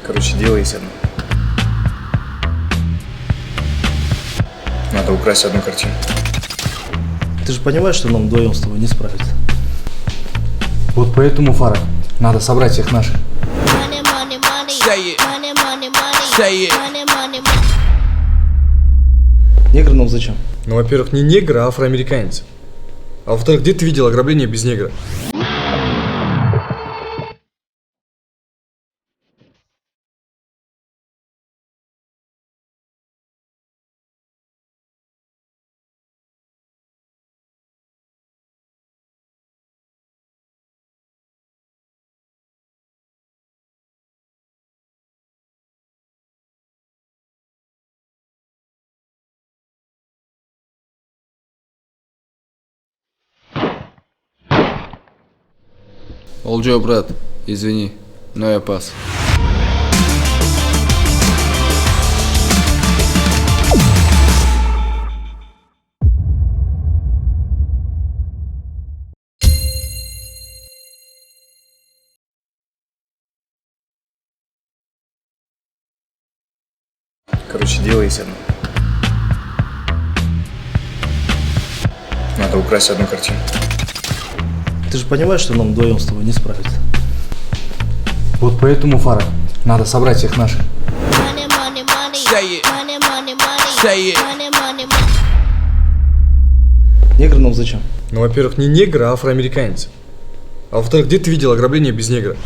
Короче, дело есть одно. Надо украсть одну картину. Ты же понимаешь, что нам вдвоем с тобой не справиться? Вот поэтому, Фара, надо собрать всех наших. Негр нам зачем? Ну, во-первых, не негр, а афроамериканец. А во-вторых, где ты видел ограбление без негра? Олджо, брат, извини, но я пас. Короче, дело есть одно. Надо украсть одну картину. Ты же понимаешь, что нам вдвоем с тобой не справиться? Вот поэтому, Фара, надо собрать всех наших. Негр нам зачем? Ну, во-первых, не негр, а афроамериканец. А во-вторых, где ты видел ограбление без негра?